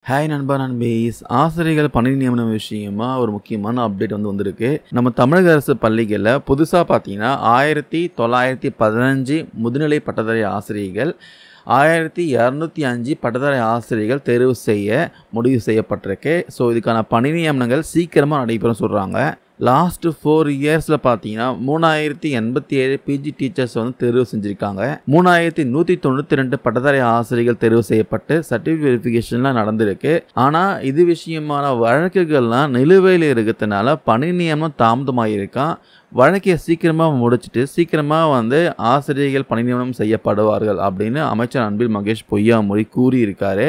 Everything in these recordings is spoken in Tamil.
ஹாய் நண்பா நண்பீஸ், ஆசிரியர்கள் பணி நியமன விஷயமா ஒரு முக்கியமான அப்டேட் வந்திருக்கு. நம்ம தமிழக அரசு பள்ளிகளில் புதுசாக பார்த்தீங்கன்னா 1915 முதுநிலை பட்டதாரி ஆசிரியர்கள், 1205 பட்டதாரி ஆசிரியர்கள் தேர்வு செய்ய முடிவு செய்யப்பட்டிருக்கு. ஸோ இதுக்கான பணி நியமனங்கள் சீக்கிரமாக நடைபெறும் சொல்கிறாங்க. லாஸ்ட் 4 இயர்ஸில் பார்த்தீங்கன்னா 3087 பிஜி டீச்சர்ஸ் தேர்வு செஞ்சுருக்காங்க. 3192 பட்டதாரி ஆசிரியர்கள் தேர்வு செய்யப்பட்டு சர்டிஃபிகேட் வெரிஃபிகேஷன்லாம் நடந்திருக்கு. ஆனால் இது விஷயமான வழக்குகள்லாம் நிலுவையில் இருக்கிறதுனால பணி நியமனம் தாமதமாகியிருக்கான். வழக்கை சீக்கிரமாக முடிச்சுட்டு சீக்கிரமாக ஆசிரியர்கள் பணி நியமனம் செய்யப்படுவார்கள் அப்படின்னு அமைச்சர் அன்பில் மகேஷ் பொய்யாமொழி கூறியிருக்காரு.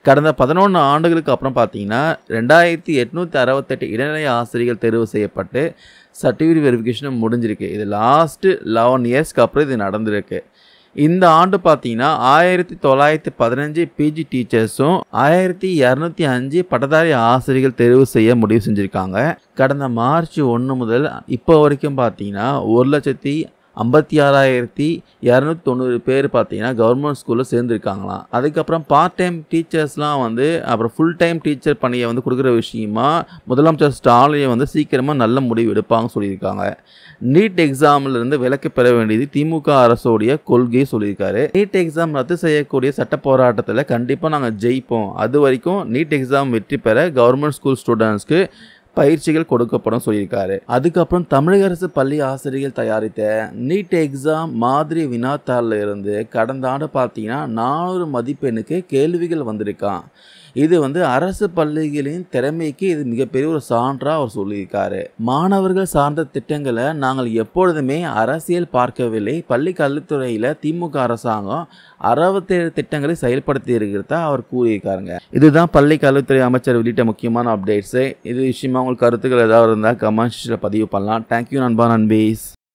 கடந்த 11 ஆண்டுகளுக்கு அப்புறம் பார்த்தீங்கன்னா 2868 இடைநிலை ஆசிரியர்கள் தேர்வு செய்யப்பட்டு சர்டிஃபிகேட் வெரிஃபிகேஷன் முடிஞ்சிருக்கு. இது லாஸ்ட் 11 இயர்ஸ்க்கு அப்புறம் இது நடந்திருக்கு. இந்த ஆண்டு பார்த்தீங்கன்னா 1915 பிஜி டீச்சர்ஸும் 1205 பட்டதாரி ஆசிரியர்கள் தேர்வு செய்ய முடிவு செஞ்சுருக்காங்க. கடந்த மார்ச் 1 முதல் இப்போ வரைக்கும் பார்த்தீங்கன்னா 1,56,290 பேர் பார்த்தீங்கன்னா கவர்மெண்ட் ஸ்கூலில் சேர்ந்துருக்காங்களாம். அதுக்கப்புறம் பார்ட் டைம் டீச்சர்ஸ்லாம் அப்புறம் ஃபுல் டைம் டீச்சர் பணியை கொடுக்குற விஷயமா முதலமைச்சர் ஸ்டாலின் சீக்கிரமாக நல்ல முடிவு எடுப்பாங்கன்னு சொல்லியிருக்காங்க. நீட் எக்ஸாமிலிருந்து விலக்கு பெற வேண்டியது திமுக அரசோடைய கொள்கையை சொல்லியிருக்காரு. நீட் எக்ஸாம் ரத்து செய்யக்கூடிய சட்ட போராட்டத்தில் கண்டிப்பாக நாங்கள் ஜெயிப்போம். அது வரைக்கும் நீட் எக்ஸாம் வெற்றி பெற கவர்மெண்ட் ஸ்கூல் ஸ்டூடெண்ட்ஸ்க்கு பயிற்சிகள் கொடுக்கப்படும் சொல்லியிருக்காரு. அதுக்கப்புறம் தமிழக அரசு பள்ளி ஆசிரியர்கள் தயாரித்த நீட் எக்ஸாம் மாதிரி வினாத்தாளில் இருந்து கடந்த ஆண்டு பார்த்தீங்கன்னா 400 மதிப்பெண்ணுக்கு கேள்விகள் வந்திருக்கான். இது அரசு பள்ளிகளின் திறமைக்கு இது மிகப்பெரிய ஒரு சான்றாக அவர் சொல்லியிருக்காரு. மாணவர்கள் சார்ந்த திட்டங்களை நாங்கள் எப்பொழுதுமே அரசியல் பார்க்கவில்லை. பள்ளி கல்வித்துறையில் திமுக அரசாங்கம் 67 திட்டங்களை செயல்படுத்தி இருக்கிறதா அவர் கூறியிருக்காருங்க. இதுதான் பள்ளி கல்வித்துறை அமைச்சர் வெளியிட்ட முக்கியமான அப்டேட்ஸு. இது விஷயமா உங்களுக்கு கருத்துக்கள் ஏதாவது இருந்தால் கமெண்ட்ஸில் பதிவு பண்ணலாம். தேங்க்யூ நண்பா நண்பீஸ்.